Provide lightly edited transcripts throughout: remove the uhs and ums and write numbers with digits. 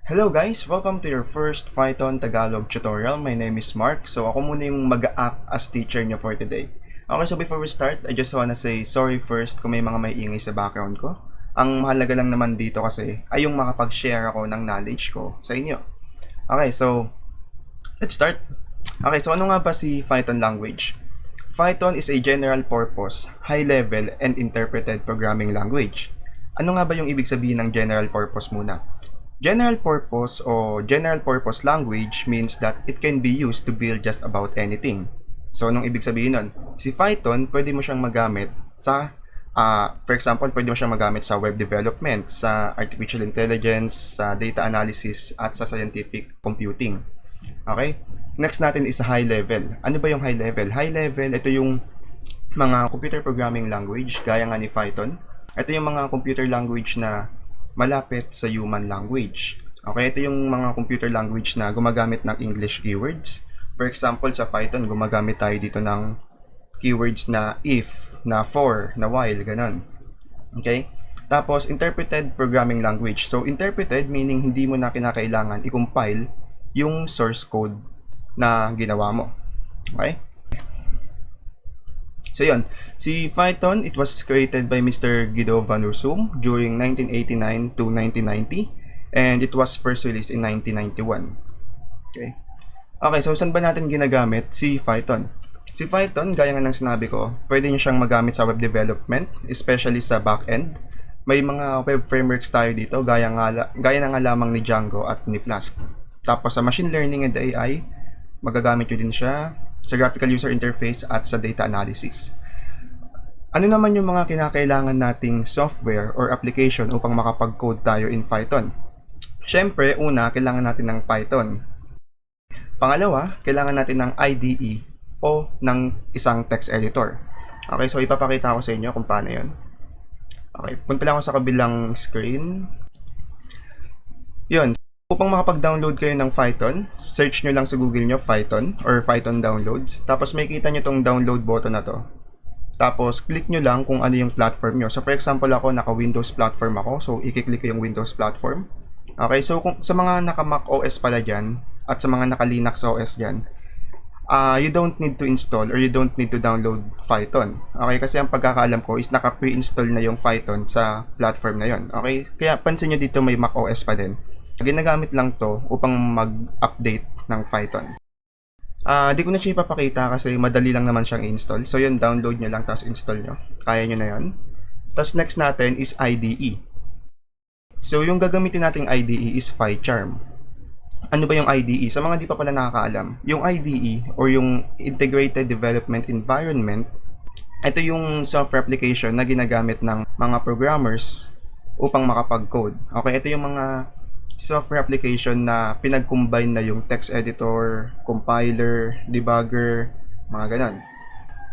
Hello guys! Welcome to your first Python Tagalog tutorial. My name is Mark. So ako muna yung mag-act as teacher nyo for today. Okay, so before we start, I just wanna say sorry first kung may mga may ingay sa background ko. Ang mahalaga lang naman dito kasi ay yung makapag-share ako ng knowledge ko sa inyo. Okay, so let's start. Okay, so ano nga ba si Python language? Python is a general purpose, high level, and interpreted programming language. Ano nga ba yung ibig sabihin ng general purpose muna? General purpose o general purpose language means that it can be used to build just about anything. So, anong ibig sabihin nun? Si Python, pwede mo siyang magamit sa, for example, pwede mo siyang magamit sa web development, sa artificial intelligence, sa data analysis, at sa scientific computing. Okay? Next natin is high level. Ano ba yung high level? High level, ito yung mga computer programming language, gaya nga ni Python. Ito yung mga computer language na malapit sa human language. Okay, ito yung mga computer language na gumagamit ng English keywords. For example, sa Python, gumagamit tayo dito ng keywords na if, na for, na while, ganun. Okay? Tapos, interpreted programming language. So, interpreted meaning hindi mo na kinakailangan i-compile yung source code na ginawa mo. Okay? So yun, si Python, it was created by Mr. Guido van Rossum during 1989 to 1990 and it was first released in 1991. Okay. Okay, so saan ba natin ginagamit si Python? Si Python, gaya nga ng sinabi ko, pwede nyo siyang magamit sa web development, especially sa back-end. May mga web frameworks tayo dito, gaya na nga lamang ni Django at ni Flask. Tapos sa machine learning and AI, magagamit nyo din siya sa graphical user interface at sa data analysis. Ano naman yung mga kinakailangan nating software or application upang makapag-code tayo in Python? Siyempre, una, kailangan natin ng Python. Pangalawa, kailangan natin ng IDE o ng isang text editor. Okay, so ipapakita ko sa inyo kung paano yun. Okay, punta lang ako sa kabilang screen. Yun. Upang makapag-download kayo ng Python, search nyo lang sa Google nyo Python or Python downloads. Tapos may kita nyo tong download button na to. Tapos click nyo lang kung ano yung platform nyo. So for example ako, naka-Windows platform ako. So i-click ko yung Windows platform. Okay, so kung sa mga naka-Mac OS pala dyan at sa mga naka-Linux OS dyan, you don't need to install or you don't need to download Python. Okay, kasi ang pagkakaalam ko is naka-pre-install na yung Python sa platform na yon. Okay, kaya pansin nyo dito may Mac OS pa din. Ginagamit lang to upang mag-update ng Python. Di ko na siya ipapakita kasi madali lang naman siyang i-install. So yun, download nyo lang tapos install nyo. Kaya nyo na yun. Tapos next natin is IDE. So yung gagamitin nating IDE is PyCharm. Ano ba yung IDE? Sa mga di pa pala nakakaalam, yung IDE or yung Integrated Development Environment, ito yung software application na ginagamit ng mga programmers upang makapag-code. Okay, ito yung mga software application na pinag-combine na yung text editor, compiler, debugger, mga ganon.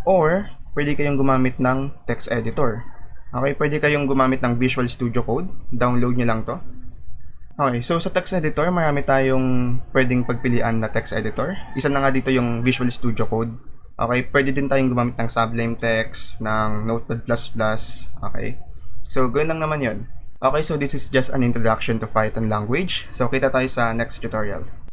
Or, pwede kayong gumamit ng text editor. Okay, pwede kayong gumamit ng Visual Studio Code. Download nyo lang to. Okay, so sa text editor, marami tayong pwedeng pagpilian na text editor. Isa na nga dito yung Visual Studio Code. Okay, pwede din tayong gumamit ng Sublime Text, ng Notepad++. Okay, so ganoon lang naman yun. Okay, so this is just an introduction to Python language. So kita tayo sa next tutorial.